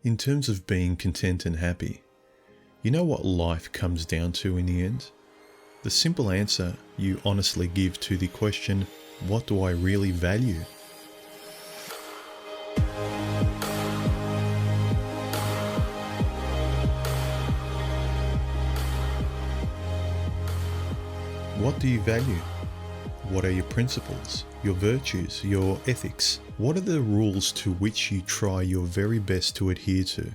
In terms of being content and happy, you know what life comes down to in the end? The simple answer you honestly give to the question, what do I really value? What do you value? What are your principles, your virtues, your ethics? What are the rules to which you try your very best to adhere to?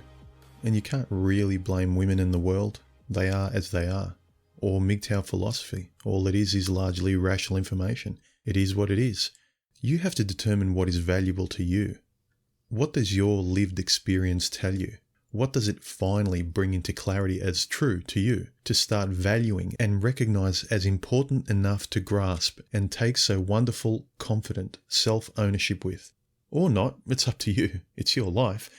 And you can't really blame women in the world. They are as they are. Or MGTOW philosophy. All it is largely rational information. It is what it is. You have to determine what is valuable to you. What does your lived experience tell you? What does it finally bring into clarity as true to you to start valuing and recognize as important enough to grasp and take so wonderful, confident self-ownership with? Or not, it's up to you. It's your life.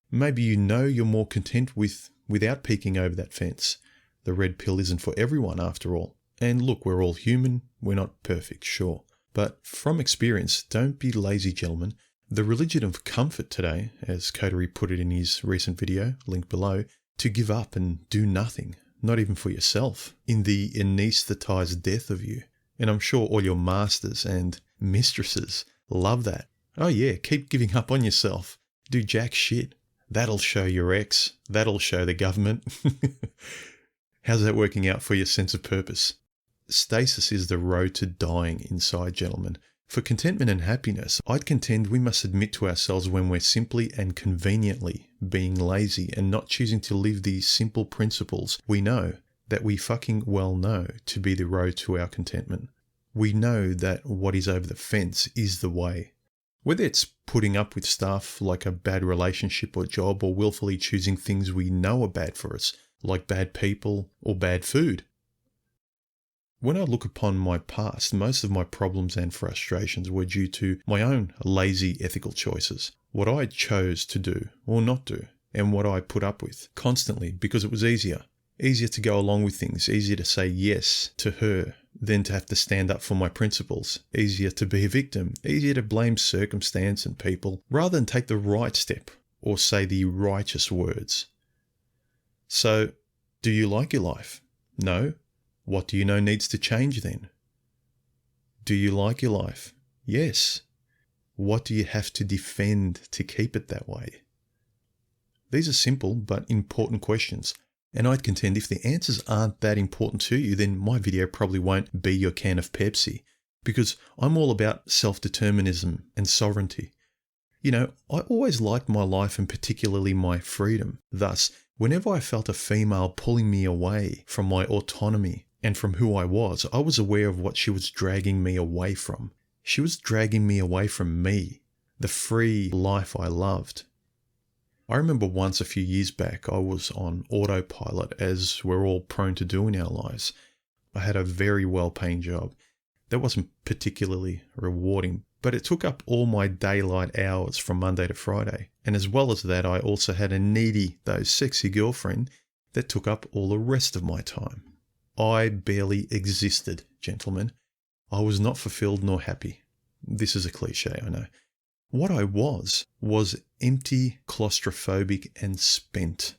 Maybe you know you're more content without peeking over that fence. The red pill isn't for everyone after all. And look, we're all human. We're not perfect, sure. But from experience, don't be lazy, gentlemen. The religion of comfort today, as COTERIE put it in his recent video, linked below, to give up and do nothing, not even for yourself, in the anesthetized death of you. And I'm sure all your masters and mistresses love that. Oh yeah, keep giving up on yourself. Do jack shit. That'll show your ex. That'll show the government. How's that working out for your sense of purpose? Stasis is the road to dying inside, gentlemen. For contentment and happiness, I'd contend we must admit to ourselves when we're simply and conveniently being lazy and not choosing to live these simple principles we know, that we fucking well know, to be the road to our contentment. We know that what is over the fence is the way. Whether it's putting up with stuff like a bad relationship or job, or willfully choosing things we know are bad for us, like bad people or bad food. When I look upon my past, most of my problems and frustrations were due to my own lazy ethical choices, what I chose to do or not do, and what I put up with constantly because it was easier. Easier to go along with things, easier to say yes to her than to have to stand up for my principles, easier to be a victim, easier to blame circumstance and people rather than take the right step or say the righteous words. So, do you like your life? No? What do you know needs to change then? Do you like your life? Yes. What do you have to defend to keep it that way? These are simple but important questions, and I'd contend if the answers aren't that important to you, then my video probably won't be your can of Pepsi, because I'm all about self-determinism and sovereignty. You know, I always liked my life and particularly my freedom. Thus, whenever I felt a female pulling me away from my autonomy and from who I was aware of what she was dragging me away from. She was dragging me away from me, the free life I loved. I remember once a few years back, I was on autopilot, as we're all prone to do in our lives. I had a very well-paying job. That wasn't particularly rewarding, but it took up all my daylight hours from Monday to Friday. And as well as that, I also had a needy, though sexy girlfriend that took up all the rest of my time. I barely existed, gentlemen. I was not fulfilled nor happy. This is a cliche, I know. What I was empty, claustrophobic, and spent.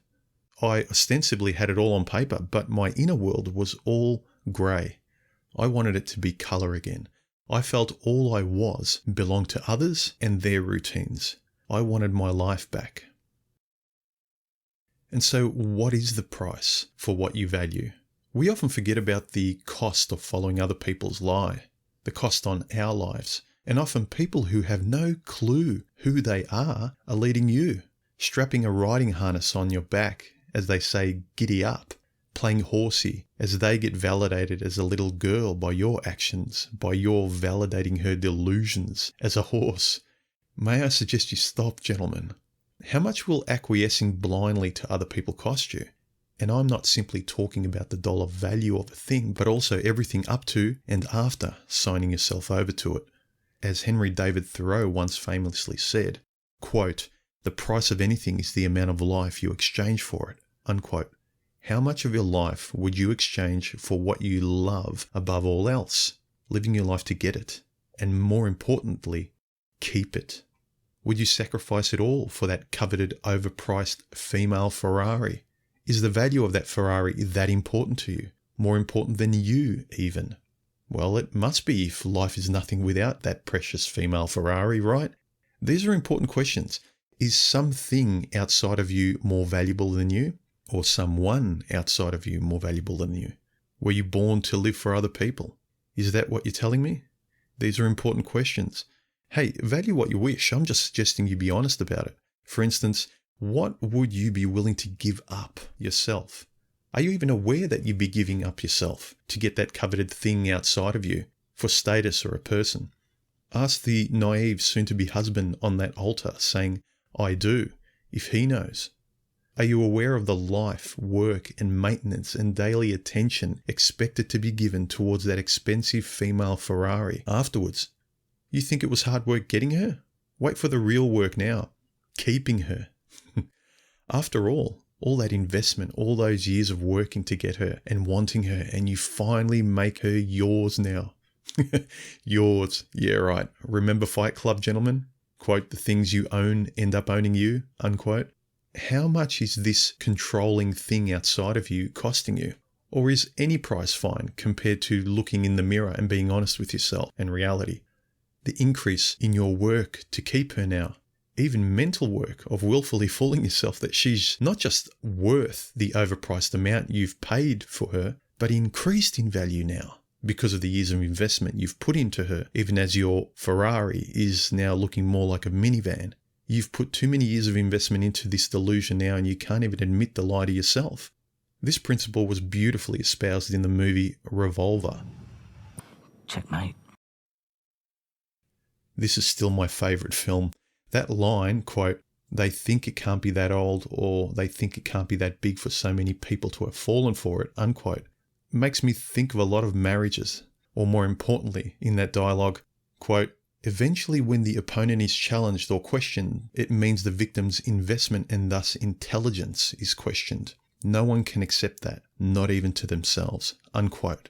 I ostensibly had it all on paper, but my inner world was all grey. I wanted it to be colour again. I felt all I was belonged to others and their routines. I wanted my life back. And so what is the price for what you value? We often forget about the cost of following other people's lie, the cost on our lives, and often people who have no clue who they are leading you, strapping a riding harness on your back as they say giddy up, playing horsey as they get validated as a little girl by your actions, by your validating her delusions as a horse. May I suggest you stop, gentlemen? How much will acquiescing blindly to other people cost you? And I'm not simply talking about the dollar value of a thing, but also everything up to and after signing yourself over to it. As Henry David Thoreau once famously said, quote, "The price of anything is the amount of life you exchange for it," unquote. How much of your life would you exchange for what you love above all else? Living your life to get it. And more importantly, keep it. Would you sacrifice it all for that coveted, overpriced female Ferrari? Is the value of that Ferrari that important to you? More important than you, even? Well, it must be if life is nothing without that precious female Ferrari, right? These are important questions. Is something outside of you more valuable than you? Or someone outside of you more valuable than you? Were you born to live for other people? Is that what you're telling me? These are important questions. Hey, value what you wish. I'm just suggesting you be honest about it. For instance, what would you be willing to give up yourself? Are you even aware that you'd be giving up yourself to get that coveted thing outside of you for status or a person? Ask the naive soon-to-be husband on that altar saying, I do, if he knows. Are you aware of the life, work and maintenance and daily attention expected to be given towards that expensive female Ferrari afterwards? You think it was hard work getting her? Wait for the real work now, keeping her. After all that investment, all those years of working to get her and wanting her, and you finally make her yours now. Yours, yeah right. Remember Fight Club, gentlemen? Quote, the things you own end up owning you, unquote. How much is this controlling thing outside of you costing you? Or is any price fine compared to looking in the mirror and being honest with yourself and reality? The increase in your work to keep her now, even mental work of willfully fooling yourself that she's not just worth the overpriced amount you've paid for her, but increased in value now because of the years of investment you've put into her, even as your Ferrari is now looking more like a minivan. You've put too many years of investment into this delusion now and you can't even admit the lie to yourself. This principle was beautifully espoused in the movie Revolver. Checkmate. This is still my favourite film. That line, quote, they think it can't be that old or they think it can't be that big for so many people to have fallen for it, unquote, makes me think of a lot of marriages. Or more importantly, in that dialogue, quote, eventually when the opponent is challenged or questioned, it means the victim's investment and thus intelligence is questioned. No one can accept that, not even to themselves, unquote.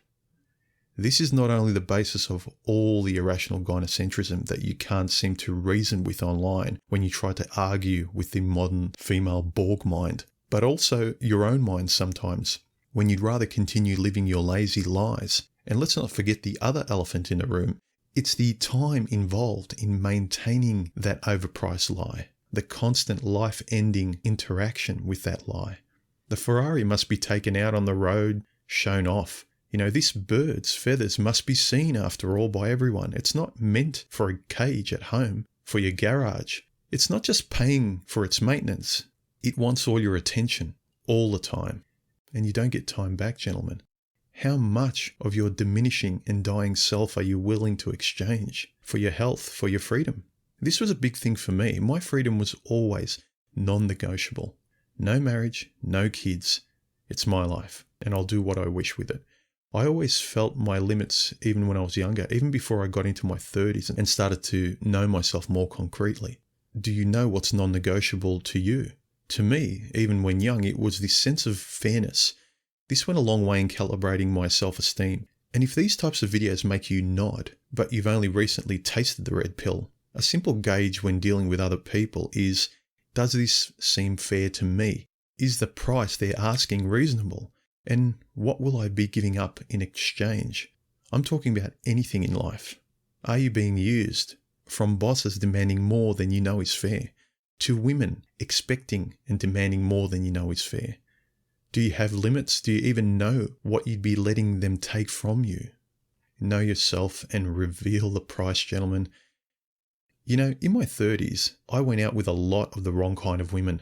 This is not only the basis of all the irrational gynocentrism that you can't seem to reason with online when you try to argue with the modern female Borg mind, but also your own mind sometimes, when you'd rather continue living your lazy lies. And let's not forget the other elephant in the room. It's the time involved in maintaining that overpriced lie, the constant life-ending interaction with that lie. The Ferrari must be taken out on the road, shown off. You know, this bird's feathers must be seen after all by everyone. It's not meant for a cage at home, for your garage. It's not just paying for its maintenance. It wants all your attention, all the time. And you don't get time back, gentlemen. How much of your diminishing and dying self are you willing to exchange for your health, for your freedom? This was a big thing for me. My freedom was always non-negotiable. No marriage, no kids. It's my life, and I'll do what I wish with it. I always felt my limits even when I was younger, even before I got into my 30s and started to know myself more concretely. Do you know what's non-negotiable to you? To me, even when young, it was this sense of fairness. This went a long way in calibrating my self-esteem. And if these types of videos make you nod, but you've only recently tasted the red pill, a simple gauge when dealing with other people is, does this seem fair to me? Is the price they're asking reasonable? And what will I be giving up in exchange? I'm talking about anything in life. Are you being used? From bosses demanding more than you know is fair, to women expecting and demanding more than you know is fair. Do you have limits? Do you even know what you'd be letting them take from you? Know yourself and reveal the price, gentlemen. You know, in my 30s, I went out with a lot of the wrong kind of women.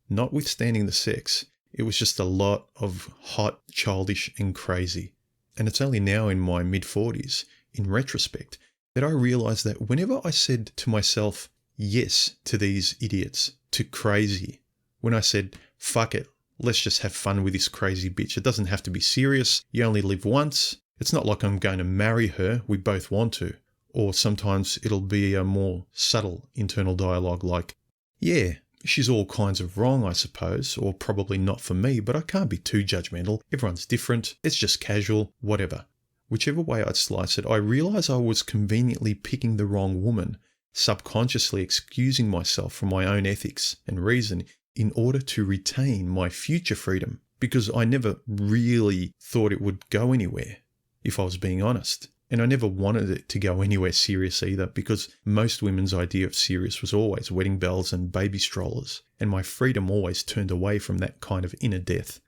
Notwithstanding the sex, it was just a lot of hot, childish and crazy. And it's only now in my mid-40s, in retrospect, that I realised that whenever I said to myself, yes to these idiots, to crazy, when I said, fuck it, let's just have fun with this crazy bitch. It doesn't have to be serious. You only live once. It's not like I'm going to marry her. We both want to. Or sometimes it'll be a more subtle internal dialogue like, yeah, she's all kinds of wrong, I suppose, or probably not for me, but I can't be too judgmental. Everyone's different. It's just casual, whatever. Whichever way I'd slice it, I realised I was conveniently picking the wrong woman subconsciously excusing myself from my own ethics and reason in order to retain my future freedom, because I never really thought it would go anywhere, if I was being honest. And I never wanted it to go anywhere serious either, because most women's idea of serious was always wedding bells and baby strollers, and my freedom always turned away from that kind of inner death.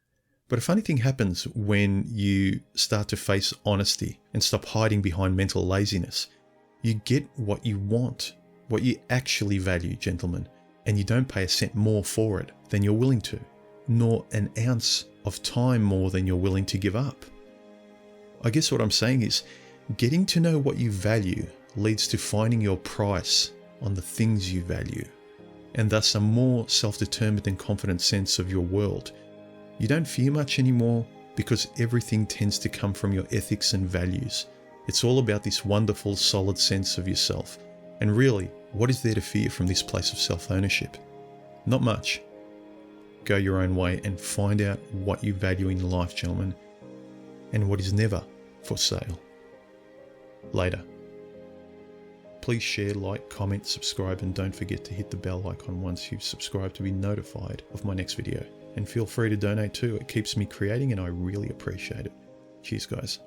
But a funny thing happens when you start to face honesty and stop hiding behind mental laziness. You get what you want, what you actually value, gentlemen, and you don't pay a cent more for it than you're willing to, nor an ounce of time more than you're willing to give up. I guess what I'm saying is, getting to know what you value leads to finding your price on the things you value, and thus a more self-determined and confident sense of your world. You don't fear much anymore because everything tends to come from your ethics and values. It's all about this wonderful, solid sense of yourself. And really, what is there to fear from this place of self-ownership? Not much. Go your own way and find out what you value in life, gentlemen, and what is never for sale. Later. Please share, like, comment, subscribe, and don't forget to hit the bell icon once you've subscribed to be notified of my next video. And feel free to donate too. It keeps me creating and I really appreciate it. Cheers, guys.